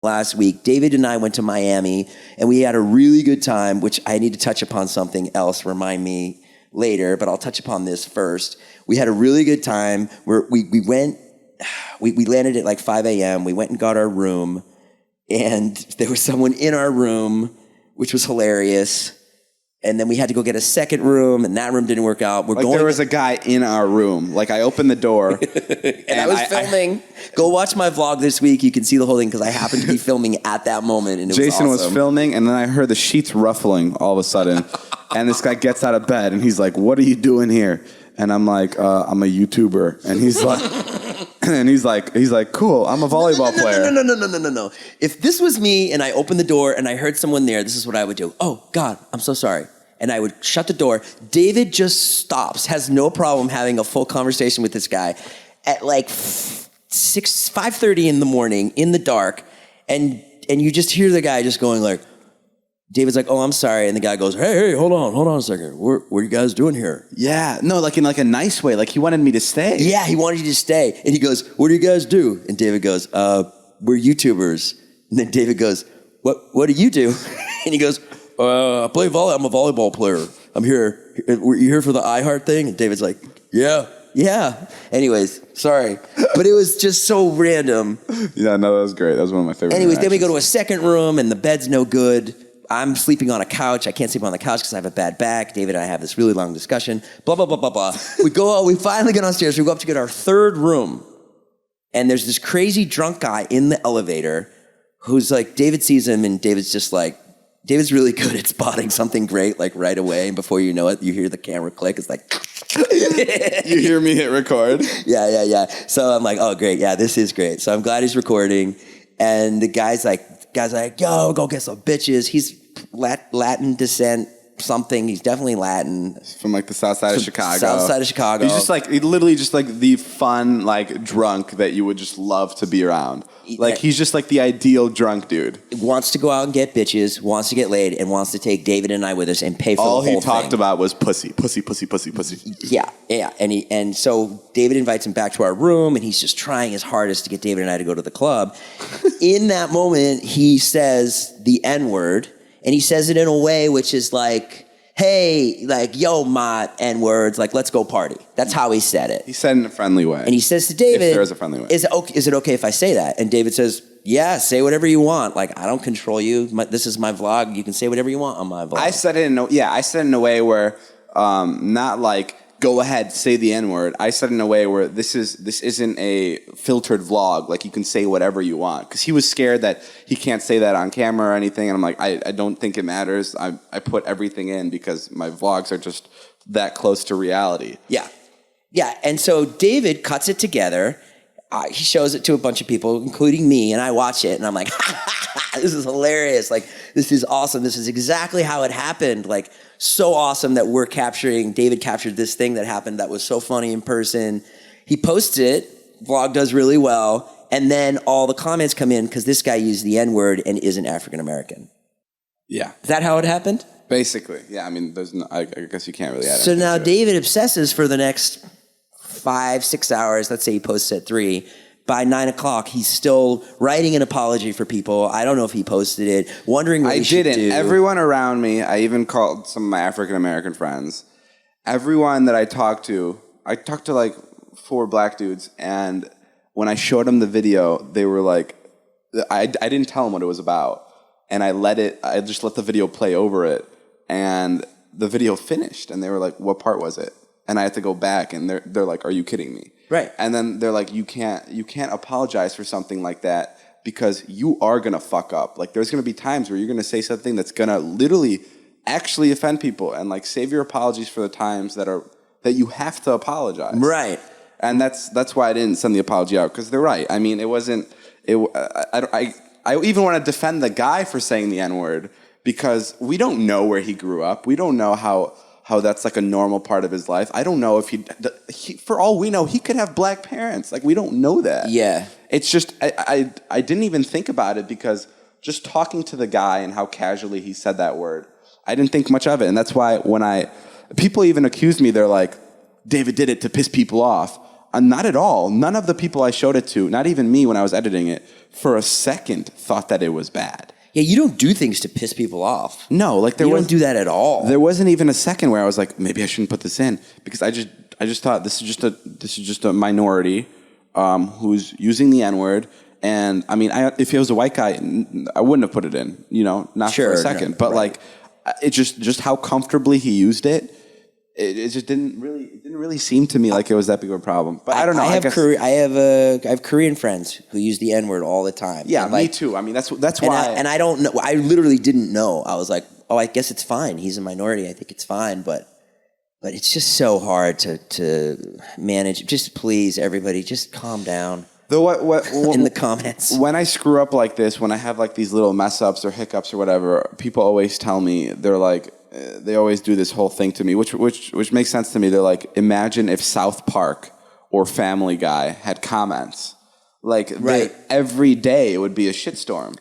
last week. David and I went to Miami, and we had a really good time, which I need to touch upon something else. Remind me later, but I'll touch upon this first. We had a really good time. We landed at like 5 a.m. We went and got our room, and there was someone in our room, which was hilarious. And then we had to go get a second room, and that room didn't work out. There was a guy in our room. Like, I opened the door. and I was filming. Go watch my vlog this week. You can see the whole thing because I happened to be filming at that moment, and Jason was awesome. was filming, and then I heard the sheets ruffling all of a sudden. And this guy gets out of bed, and he's like, "What are you doing here?" And I'm like, "I'm a YouTuber." And he's like, "Cool, I'm a volleyball player." No. If this was me and I opened the door and I heard someone there, this is what I would do. "Oh, God, I'm so sorry." And I would shut the door. David just stops, has no problem having a full conversation with this guy at like 5:30 in the morning, in the dark. And you just hear the guy just going like, David's like, "Oh, I'm sorry." And the guy goes, Hey, hold on a second. What are you guys doing here? Yeah, no, like in like a nice way. Like he wanted me to stay. Yeah, he wanted you to stay. And he goes, "What do you guys do?" And David goes, "We're YouTubers." And then David goes, What do you do?" And he goes, "I play volley. I'm a volleyball player. I'm here. Were you here for the iHeart thing?" And David's like, Yeah. Anyways, sorry. But it was just so random. Yeah, no, that was great. That was one of my favorite Anyways, then we go to a second room, and the bed's no good. I'm sleeping on a couch. I can't sleep on the couch because I have a bad back. David and I have this really long discussion. Blah, blah, blah, blah, blah. We finally get downstairs. We go up to get our third room. And there's this crazy drunk guy in the elevator who's like, David sees him, and David's just like, David's really good at spotting something great, like right away. And before you know it, you hear the camera click. It's like... You hear me hit record? Yeah. So I'm like, oh, great. Yeah, this is great. So I'm glad he's recording. And the guy's like, "Yo, go get some bitches." He's Latin descent, something. He's definitely Latin. From like the south side of Chicago. South side of Chicago. He's just like, literally just like the fun, like drunk that you would just love to be around. Like he's just like the ideal drunk dude. Wants to go out and get bitches, wants to get laid, and wants to take David and I with us and pay for all the whole thing. All he talked about was pussy. Yeah. And so David invites him back to our room, and he's just trying his hardest to get David and I to go to the club. In that moment, he says the N-word, and he says it in a way which is like, "Hey, like, yo, mot, N-words, like, let's go party." That's how he said it. He said it in a friendly way. And he says to David, if there is a friendly way, is it okay if I say that? And David says, "Yeah, say whatever you want. Like, I don't control you. This is my vlog. You can say whatever you want on my vlog." I said it in a way where, not like, go ahead, say the N-word. I said it in a way where this isn't a filtered vlog. Like, you can say whatever you want. Because he was scared that he can't say that on camera or anything. And I'm like, I don't think it matters. I put everything in because my vlogs are just that close to reality. Yeah. And so David cuts it together. He shows it to a bunch of people, including me, and I watch it, and I'm like, this is hilarious. Like, this is awesome. This is exactly how it happened. Like, so awesome that David captured this thing that happened that was so funny in person. He posts it, vlog does really well, and then all the comments come in because this guy used the N-word and isn't African-American. Yeah. Is that how it happened? Basically. Yeah, I mean, I guess you can't really add it. So now David obsesses for the next 5-6 hours. Let's say he posts at 3. By 9 o'clock, he's still writing an apology for people. I don't know if he posted it. Wondering what he should do. I didn't. Everyone around me, I even called some of my African-American friends. Everyone that I talked to like 4 black dudes, and when I showed them the video, they were like, I didn't tell them what it was about. And I just let the video play over it. And the video finished, and they were like, "What part was it?" And I had to go back, and they're like, "Are you kidding me?" Right. And then they're like, you can't apologize for something like that because you are gonna fuck up. Like, there's gonna be times where you're gonna say something that's gonna literally actually offend people, and like, save your apologies for the times that you have to apologize. Right. And that's why I didn't send the apology out, because they're right. I mean, I even want to defend the guy for saying the N-word, because we don't know where he grew up. We don't know how that's like a normal part of his life. I don't know if he, for all we know, he could have black parents. Like, we don't know that. Yeah. It's just, I didn't even think about it, because just talking to the guy and how casually he said that word, I didn't think much of it. And that's why when people even accuse me, they're like, David did it to piss people off. Not at all. None of the people I showed it to, not even me when I was editing it, for a second thought that it was bad. Yeah, you don't do things to piss people off. No, like you don't do that at all. There wasn't even a second where I was like, maybe I shouldn't put this in, because I just thought this is just a minority who's using the N-word. And I mean, if it was a white guy, I wouldn't have put it in, not for a second. But right. It just how comfortably he used it. It just didn't really seem to me like it was that big of a problem. But I don't know. I have Korean friends who use the N-word all the time. Yeah, me too. I mean, that's why. And I don't know. I literally didn't know. I was like, oh, I guess it's fine. He's a minority. I think it's fine. But it's just so hard to manage. Just please, everybody, just calm down. What in the comments. When I screw up like this, when I have like these little mess ups or hiccups or whatever, people always tell me, they're like, they always do this whole thing to me, which makes sense to me. They're like, imagine if South Park or Family Guy had comments. Like right. Every day it would be a shitstorm.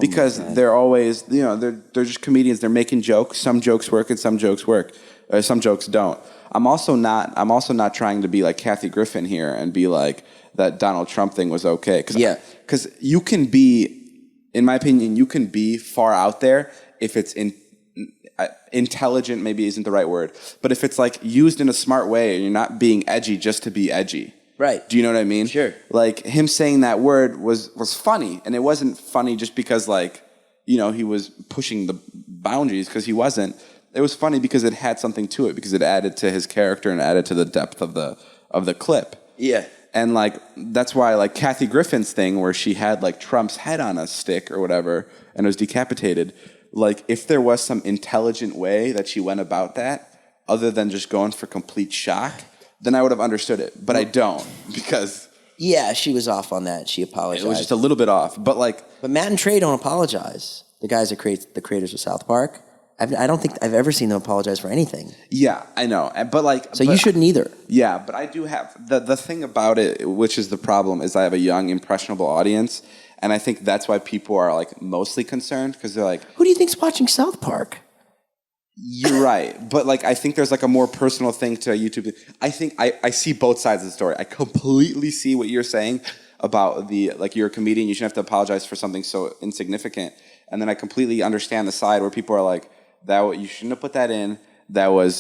Because they're always, they're just comedians. They're making jokes. Some jokes work and some jokes work. Or some jokes don't. I'm also not trying to be like Kathy Griffin here and be like that Donald Trump thing was okay. Because you can be, in my opinion, you can be far out there if it's intelligent, maybe isn't the right word, but if it's like used in a smart way and you're not being edgy just to be edgy. Right. Do you know what I mean? Sure. Like him saying that word was funny, and it wasn't funny just because he was pushing the boundaries, because he wasn't. It was funny because it had something to it, because it added to his character and added to the depth of the clip. Yeah. And that's why Kathy Griffin's thing where she had Trump's head on a stick or whatever and it was decapitated. If there was some intelligent way that she went about that, other than just going for complete shock, then I would have understood it. But I don't, because... Yeah, she was off on that. She apologized. It was just a little bit off. But But Matt and Trey don't apologize. The guys that create the creators of South Park. I don't think I've ever seen them apologize for anything. Yeah, I know. But you shouldn't either. Yeah, but I do have... The thing about it, which is the problem, is I have a young, impressionable audience. And I think that's why people are mostly concerned, because they're like, who do you think's watching South Park? You're right. But I think there's a more personal thing to YouTube. I think I see both sides of the story. I completely see what you're saying about you're a comedian, you shouldn't have to apologize for something so insignificant. And then I completely understand the side where people are like, you shouldn't have put that in.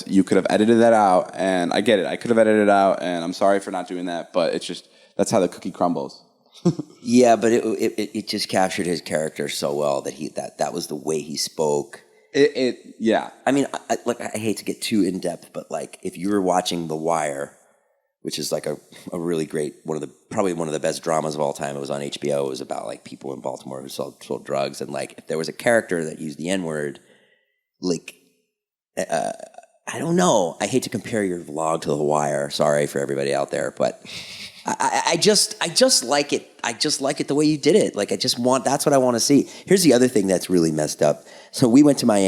You could have edited that out. And I get it. I could have edited it out, and I'm sorry for not doing that. But it's just, that's how the cookie crumbles. Yeah, but it just captured his character so well that was the way he spoke. Yeah. I mean, I hate to get too in depth, but if you were watching The Wire, which is a really great probably one of the best dramas of all time. It was on HBO. It was about people in Baltimore who sold drugs, and if there was a character that used the N-word, I don't know. I hate to compare your vlog to The Wire. Sorry for everybody out there, but. I just like it. I just like it the way you did it. That's what I want to see. Here's the other thing that's really messed up. So we went to Miami.